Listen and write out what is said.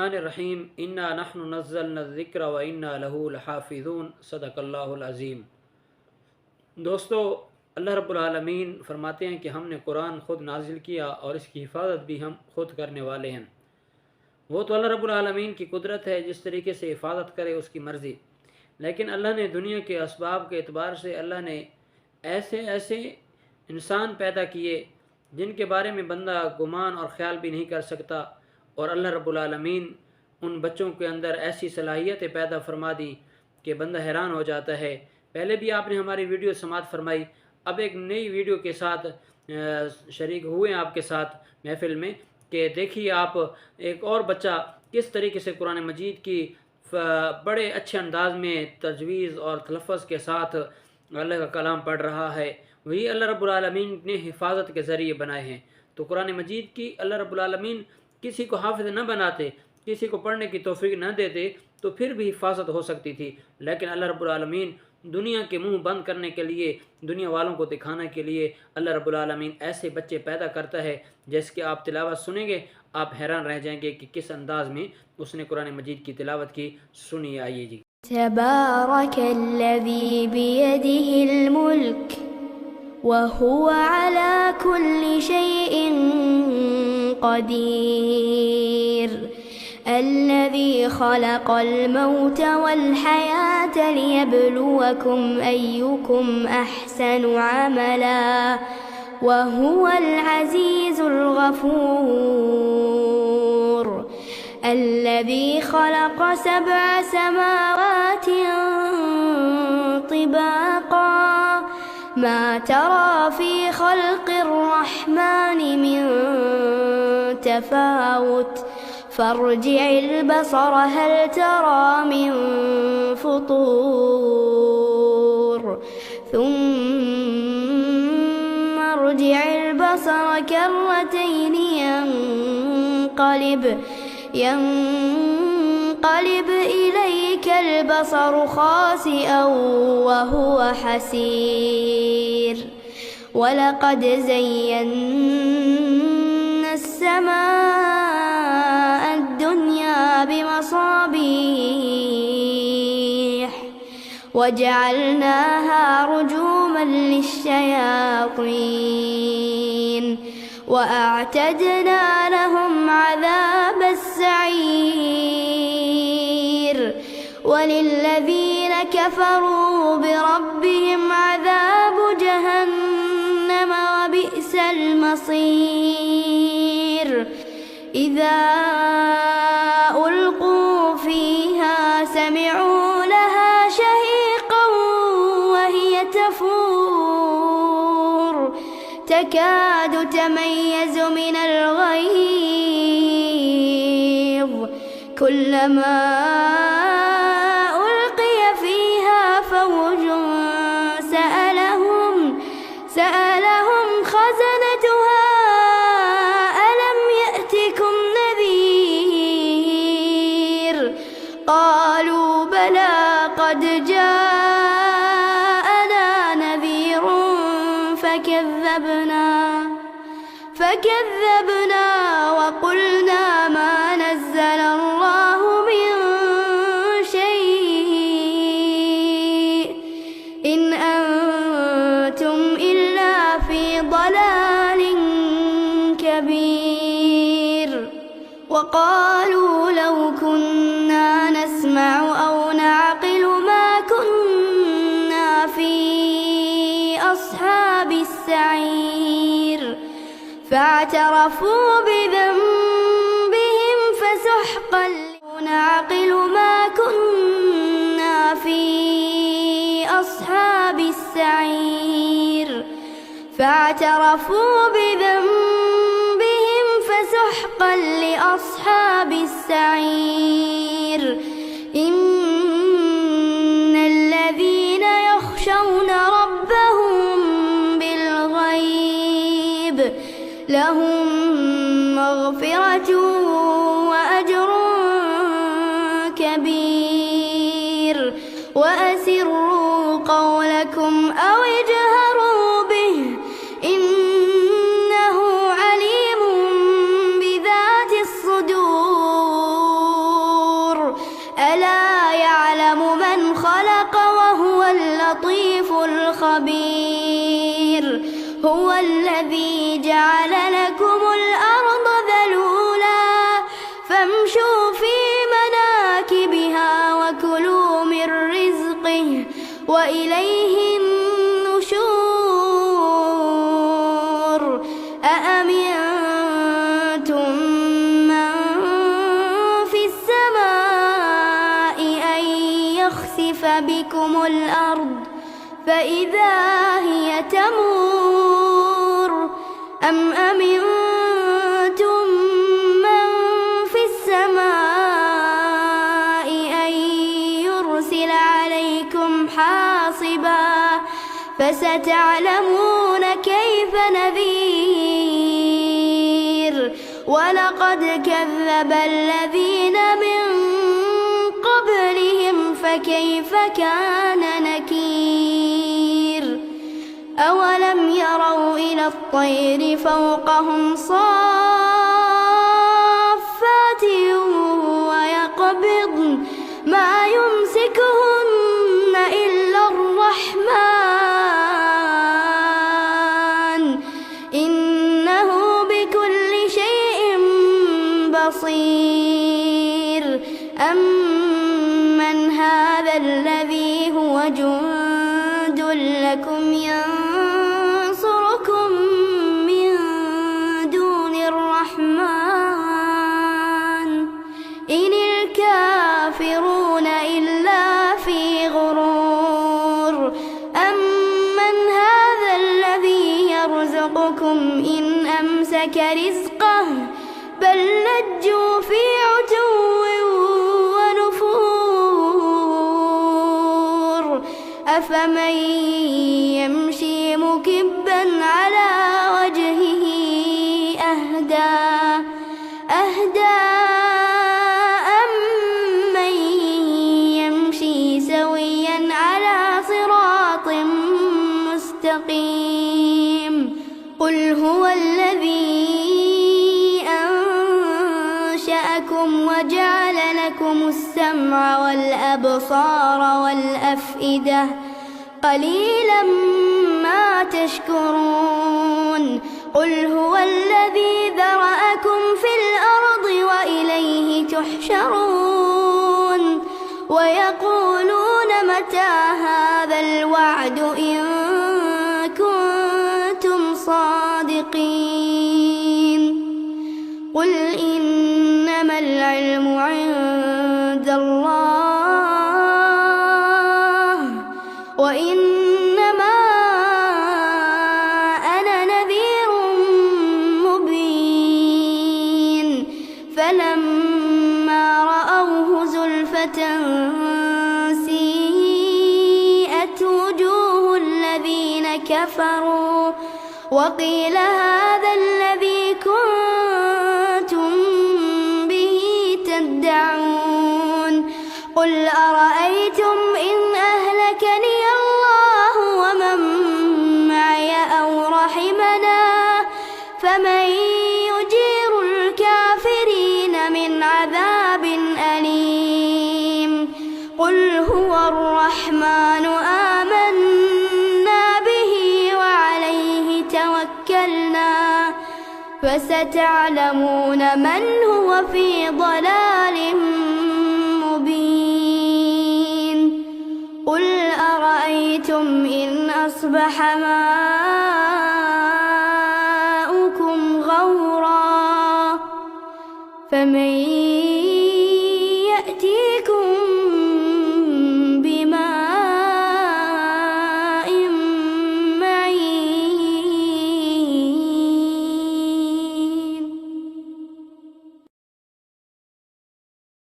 बिस्मिल्लाहिर्रहमानिर्रहीम इन्ना नहनु नज़्ज़लना ज़िक्र व इन्ना लहू लहाफ़िज़ून सदक़ल्लाहुल अज़ीम। दोस्तों, अल्लाह रब्बुल आलमीन फरमाते हैं कि हमने कुरान ख़ुद नाजिल किया और इसकी हिफाजत भी हम खुद करने वाले हैं। वो तो अल्लाह रब्बुल आलमीन की कुदरत है, जिस तरीके से हिफाजत करे उसकी मर्ज़ी। लेकिन अल्लाह ने दुनिया के असबाब के एतबार से अल्लाह ने ऐसे ऐसे इंसान पैदा किए जिनके बारे में बंदा गुमान और ख़्याल भी नहीं कर सकता, और अल्लाह रब्बुल आलमीन उन बच्चों के अंदर ऐसी सलाहियतें पैदा फरमा दी कि बंदा हैरान हो जाता है। पहले भी आपने हमारी वीडियो समात फरमाई, अब एक नई वीडियो के साथ शरीक हुए आपके साथ महफिल में कि देखिए आप एक और बच्चा किस तरीके से कुरान मजीद की बड़े अच्छे अंदाज में तजवीज़ और तलफ़्फ़ुज़ के साथ अल्लाह का कलाम पढ़ रहा है। वही अल्लाह रब्बुल आलमीन ने हिफाजत के ज़रिए बनाए हैं। तो कुरान मजीद की अल्लाह रब्बुल आलमीन किसी को हाफिज़ न बनाते, किसी को पढ़ने की तौफ़ीक न देते तो फिर भी हिफाजत हो सकती थी। लेकिन अल्लाह रब्बुल आलमीन दुनिया के मुंह बंद करने के लिए, दुनिया वालों को दिखाने के लिए अल्लाह रब्बुल आलमीन ऐसे बच्चे पैदा करता है जिसके आप तिलावत सुनेंगे आप हैरान रह जाएंगे कि किस अंदाज में उसने कुरान मजीद की तिलावत की। सुनिए, आइए जी। तबारकल्लज़ी बियदिहिल मुल्क व हुवा अला कुल्ली शैइन क़दीर الذي خلق الموت والحياة ليبلوكم أيكم أحسن عملا وهو العزيز الغفور الذي خلق 7 سماوات طباقا ما ترى في خلق الرحمن من تفاوت فارجع البصر هل ترى من فطور ثم ارجع البصر كرتين ينقلب إليك البصر خاسئا وهو حسير ولقد زينا السماء الدنيا بمصابيح وجعلناها رجوما للشياطين وأعتدنا لهم عذاب السعير وللذين كفروا بربهم عذاب جهنم وبئس المصير إذا ألقوا فيها سمعوا لها شهيقا وهي تفور تكاد تميز من الغيظ كلما ألقي فيها فوج سألهم خزنتها ألم يأتكم نذير قالوا بلى قد جاءنا نذير فكذبنا وقلنا ما نزل الله من شيء إن أنتم إلا في ضلال كبير وقالوا لو كنا نسمع أو نعقل ما كنا في أصحاب السعير فاعترفوا بذنبهم فسحقا نعقل ما كنا في أصحاب السعير فاعترفوا بذنبهم فسحقا لأصحاب السعير إن الذين يخشون ربهم بالغيب لهم مغفرة وأجر كبير وأسروا قولكم أو اجهروا به إنه عليم بذات الصدور خبير هو الذي جعل لكم الأرض ذلولا فامشوا في مناكبها وكلوا من رزقه وإليه النشور أأمنتم من في السماء أن يخسف بكم الأرض فإذا هي تمور أم أمنتم من في السماء أن يرسل عليكم حاصبا فستعلمون كيف نذير ولقد كذب الذين من قبلهم فكيف كان نكير أولم يروا إلى الطير فوقهم صافات ويقبضن ما يمسكهن إلا الرحمن إنه بكل شيء بصير أمن هذا الذي هو جند لكم ينصركم من دون الرحمن إن الكافرون إلا في غرور أمن هذا الذي يرزقكم إن أمسك رزقه بل لجوا في عتو ونفور أفمن يمشي مكبا على وجهه أهدى أمن يمشي سويا على صراط مستقيم قل هو الذي أنشأكم وجعل لكم السمع والأبصار والأفئدة قليلا ما تشكرون قل هو الذي ذرأكم في الأرض وإليه تحشرون ويقولون متى هذا الوعد إن كنتم صادقين قل إنما العلم عند الله وإنما أنا نذير مبين فلما رأوه زلفة سيئت وجوه الذين كفروا وقيل هذا الذي كنتم به تدعون قل أرأيتم إن أهلكني الله ومن معي أو رحمنا فمن يجير الكافرين من عذاب أليم قل هو الرحمن آمنا به وعليه توكلنا فستعلمون من هو في ضلال مبين قل أرأيتم إن أصبح ماؤكم غورا فمن